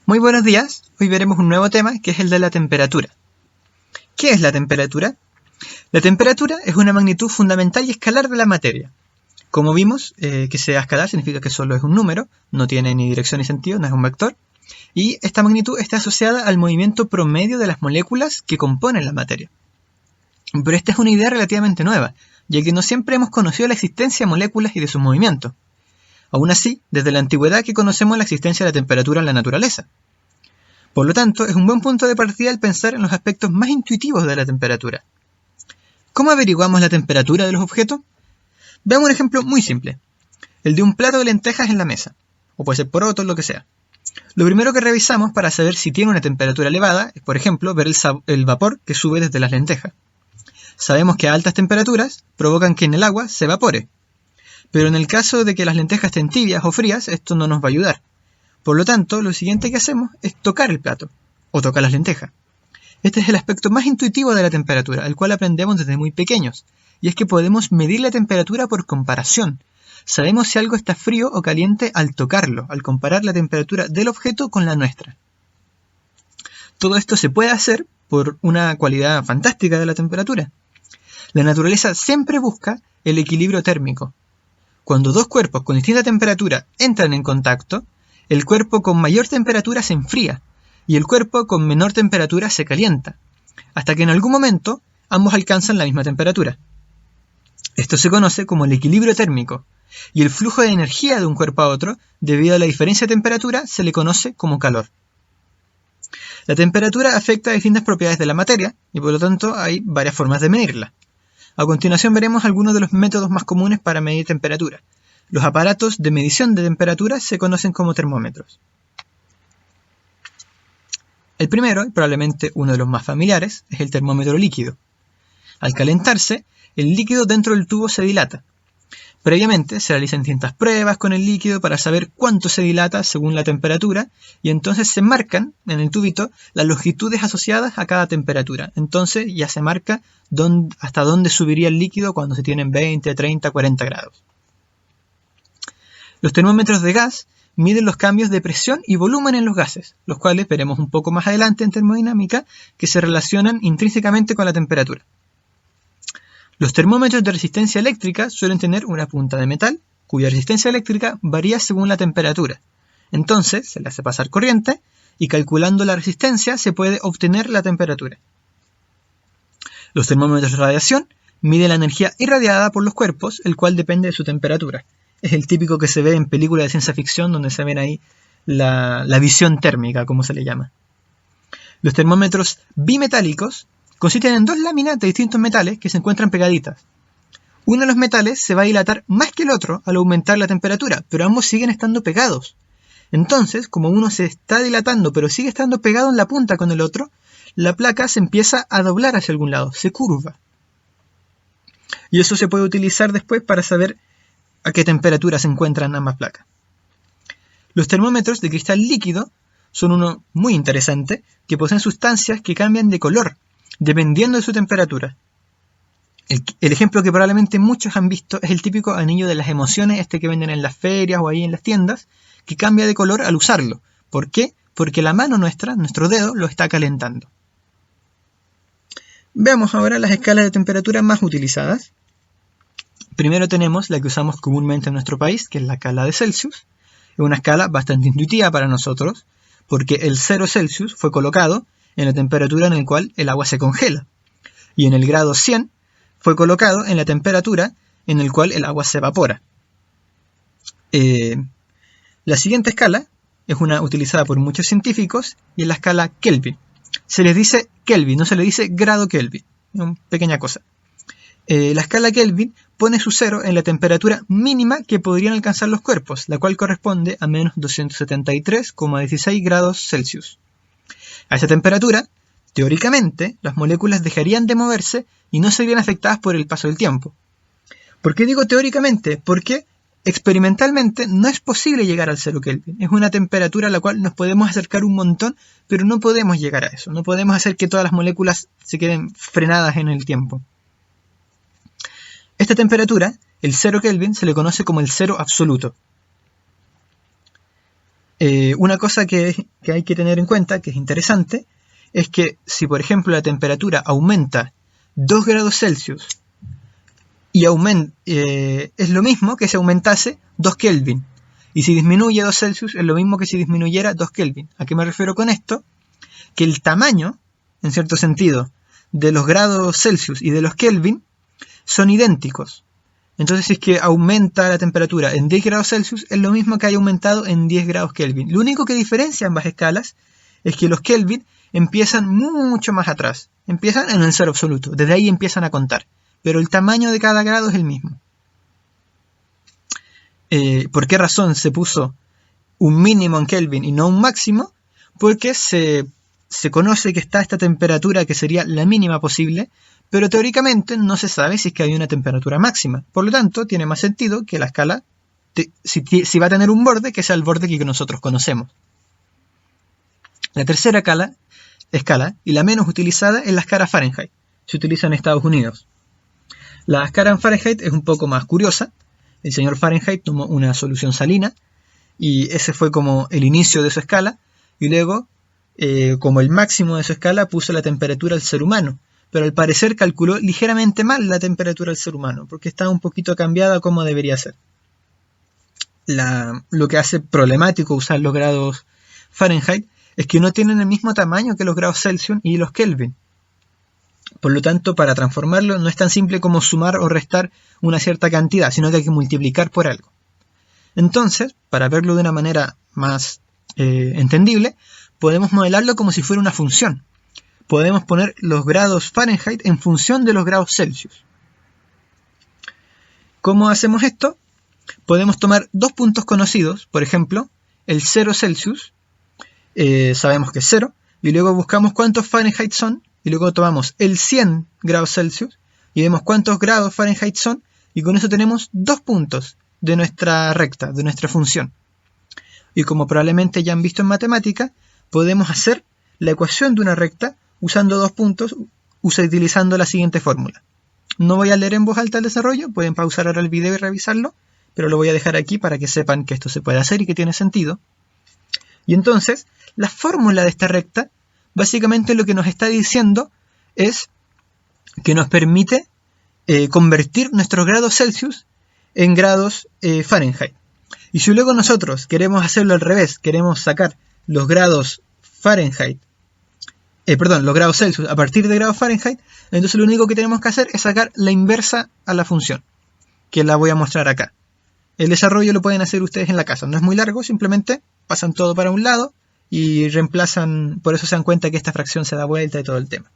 Muy buenos días, hoy veremos un nuevo tema que es el de la temperatura. ¿Qué es la temperatura? La temperatura es una magnitud fundamental y escalar de la materia. Como vimos, que sea escalar significa que solo es un número, no tiene ni dirección ni sentido, no es un vector, y esta magnitud está asociada al movimiento promedio de las moléculas que componen la materia. Pero esta es una idea relativamente nueva, ya que no siempre hemos conocido la existencia de moléculas y de sus movimientos. Aún así, desde la antigüedad que conocemos la existencia de la temperatura en la naturaleza. Por lo tanto, es un buen punto de partida el pensar en los aspectos más intuitivos de la temperatura. ¿Cómo averiguamos la temperatura de los objetos? Veamos un ejemplo muy simple, el de un plato de lentejas en la mesa, o puede ser porotos, lo que sea. Lo primero que revisamos para saber si tiene una temperatura elevada es, por ejemplo, ver el vapor que sube desde las lentejas. Sabemos que a altas temperaturas provocan que en el agua se evapore, pero en el caso de que las lentejas estén tibias o frías, esto no nos va a ayudar. Por lo tanto, lo siguiente que hacemos es tocar el plato, o tocar las lentejas. Este es el aspecto más intuitivo de la temperatura, el cual aprendemos desde muy pequeños, y es que podemos medir la temperatura por comparación. Sabemos si algo está frío o caliente al tocarlo, al comparar la temperatura del objeto con la nuestra. Todo esto se puede hacer por una cualidad fantástica de la temperatura. La naturaleza siempre busca el equilibrio térmico. Cuando dos cuerpos con distinta temperatura entran en contacto, el cuerpo con mayor temperatura se enfría y el cuerpo con menor temperatura se calienta, hasta que en algún momento ambos alcanzan la misma temperatura. Esto se conoce como el equilibrio térmico, y el flujo de energía de un cuerpo a otro, debido a la diferencia de temperatura, se le conoce como calor. La temperatura afecta a distintas propiedades de la materia, y por lo tanto hay varias formas de medirla. A continuación veremos algunos de los métodos más comunes para medir temperatura. Los aparatos de medición de temperatura se conocen como termómetros. El primero, y probablemente uno de los más familiares, es el termómetro líquido. Al calentarse, el líquido dentro del tubo se dilata. Previamente se realizan distintas pruebas con el líquido para saber cuánto se dilata según la temperatura y entonces se marcan en el tubito las longitudes asociadas a cada temperatura. Entonces ya se marca hasta dónde subiría el líquido cuando se tienen 20, 30, 40 grados. Los termómetros de gas miden los cambios de presión y volumen en los gases, los cuales veremos un poco más adelante en termodinámica que se relacionan intrínsecamente con la temperatura. Los termómetros de resistencia eléctrica suelen tener una punta de metal, cuya resistencia eléctrica varía según la temperatura. Entonces, se le hace pasar corriente y calculando la resistencia se puede obtener la temperatura. Los termómetros de radiación miden la energía irradiada por los cuerpos, el cual depende de su temperatura. Es el típico que se ve en películas de ciencia ficción donde se ven ahí la visión térmica, como se le llama. Los termómetros bimetálicos consisten en dos láminas de distintos metales que se encuentran pegaditas. Uno de los metales se va a dilatar más que el otro al aumentar la temperatura, pero ambos siguen estando pegados. Entonces, como uno se está dilatando pero sigue estando pegado en la punta con el otro, la placa se empieza a doblar hacia algún lado, se curva. Y eso se puede utilizar después para saber a qué temperatura se encuentran ambas placas. Los termómetros de cristal líquido son uno muy interesante que poseen sustancias que cambian de color dependiendo de su temperatura. El ejemplo que probablemente muchos han visto es el típico anillo de las emociones, que venden en las ferias o ahí en las tiendas, que cambia de color al usarlo. ¿Por qué? Porque la mano nuestra, nuestro dedo, lo está calentando. Veamos ahora las escalas de temperatura más utilizadas. Primero tenemos la que usamos comúnmente en nuestro país, que es la escala de Celsius. Es una escala bastante intuitiva para nosotros, porque el 0 Celsius fue colocado en la temperatura en la cual el agua se congela, y en el grado 100 fue colocado en la temperatura en la cual el agua se evapora. La siguiente escala es una utilizada por muchos científicos y es la escala Kelvin. Se les dice Kelvin, no se le dice grado Kelvin, una pequeña cosa. La escala Kelvin pone su cero en la temperatura mínima que podrían alcanzar los cuerpos, la cual corresponde a menos 273,16 grados Celsius. A esta temperatura, teóricamente, las moléculas dejarían de moverse y no serían afectadas por el paso del tiempo. ¿Por qué digo teóricamente? Porque experimentalmente no es posible llegar al 0 Kelvin. Es una temperatura a la cual nos podemos acercar un montón, pero no podemos llegar a eso. No podemos hacer que todas las moléculas se queden frenadas en el tiempo. Esta temperatura, el 0 Kelvin, se le conoce como el cero absoluto. Una cosa que hay que tener en cuenta, que es interesante, es que si por ejemplo la temperatura aumenta 2 grados Celsius y es lo mismo que si aumentase 2 Kelvin. Y si disminuye 2 Celsius es lo mismo que si disminuyera 2 Kelvin. ¿A qué me refiero con esto? Que el tamaño, en cierto sentido, de los grados Celsius y de los Kelvin son idénticos. Entonces, si es que aumenta la temperatura en 10 grados Celsius, es lo mismo que haya aumentado en 10 grados Kelvin. Lo único que diferencia ambas escalas es que los Kelvin empiezan mucho más atrás. Empiezan en el cero absoluto. Desde ahí empiezan a contar. Pero el tamaño de cada grado es el mismo. ¿Por qué razón se puso un mínimo en Kelvin y no un máximo? Porque se conoce que está esta temperatura que sería la mínima posible, pero teóricamente no se sabe si es que hay una temperatura máxima. Por lo tanto, tiene más sentido que la escala, si va a tener un borde, que sea el borde que nosotros conocemos. La tercera escala, y la menos utilizada, es la escala Fahrenheit. Se utiliza en Estados Unidos. La escala Fahrenheit es un poco más curiosa. El señor Fahrenheit tomó una solución salina, y ese fue como el inicio de su escala, y luego, como el máximo de su escala, puso la temperatura del ser humano. Pero al parecer calculó ligeramente mal la temperatura del ser humano, porque está un poquito cambiada como debería ser. Lo que hace problemático usar los grados Fahrenheit es que no tienen el mismo tamaño que los grados Celsius y los Kelvin. Por lo tanto, para transformarlo no es tan simple como sumar o restar una cierta cantidad, sino que hay que multiplicar por algo. Entonces, para verlo de una manera más entendible, podemos modelarlo como si fuera una función. Podemos poner los grados Fahrenheit en función de los grados Celsius. ¿Cómo hacemos esto? Podemos tomar dos puntos conocidos, por ejemplo, el 0 Celsius, sabemos que es 0, y luego buscamos cuántos Fahrenheit son, y luego tomamos el 100 grados Celsius, y vemos cuántos grados Fahrenheit son, y con eso tenemos 2 puntos de nuestra recta, de nuestra función. Y como probablemente ya han visto en matemática, podemos hacer la ecuación de una recta usando 2 puntos, utilizando la siguiente fórmula. No voy a leer en voz alta el desarrollo, pueden pausar ahora el video y revisarlo, pero lo voy a dejar aquí para que sepan que esto se puede hacer y que tiene sentido. Y entonces, la fórmula de esta recta, básicamente lo que nos está diciendo es que nos permite convertir nuestros grados Celsius en grados Fahrenheit. Y si luego nosotros queremos hacerlo al revés, queremos sacar los grados Fahrenheit, los grados Celsius a partir de grados Fahrenheit, entonces lo único que tenemos que hacer es sacar la inversa a la función, que la voy a mostrar acá. El desarrollo lo pueden hacer ustedes en la casa, no es muy largo, simplemente pasan todo para un lado y reemplazan, por eso se dan cuenta que esta fracción se da vuelta y todo el tema.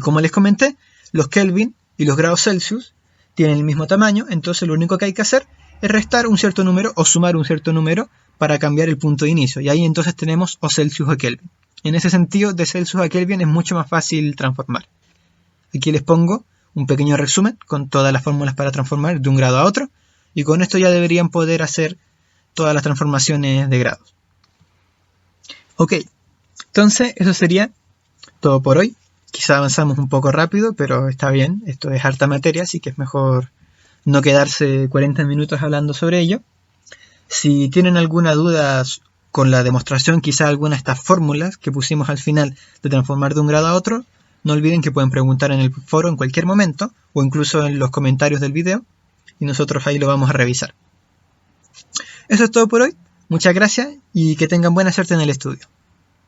Como les comenté, los Kelvin y los grados Celsius tienen el mismo tamaño, entonces lo único que hay que hacer es restar un cierto número o sumar un cierto número para cambiar el punto de inicio, y ahí entonces tenemos o Celsius o Kelvin. En ese sentido, de Celsius a Kelvin es mucho más fácil transformar. Aquí les pongo un pequeño resumen con todas las fórmulas para transformar de un grado a otro, y con esto ya deberían poder hacer todas las transformaciones de grados. Ok, entonces eso sería todo por hoy. Quizá avanzamos un poco rápido, pero está bien, esto es harta materia, así que es mejor no quedarse 40 minutos hablando sobre ello. Si tienen alguna duda con la demostración, quizá alguna de estas fórmulas que pusimos al final de transformar de un grado a otro, no olviden que pueden preguntar en el foro en cualquier momento, o incluso en los comentarios del video, y nosotros ahí lo vamos a revisar. Eso es todo por hoy, muchas gracias y que tengan buena suerte en el estudio.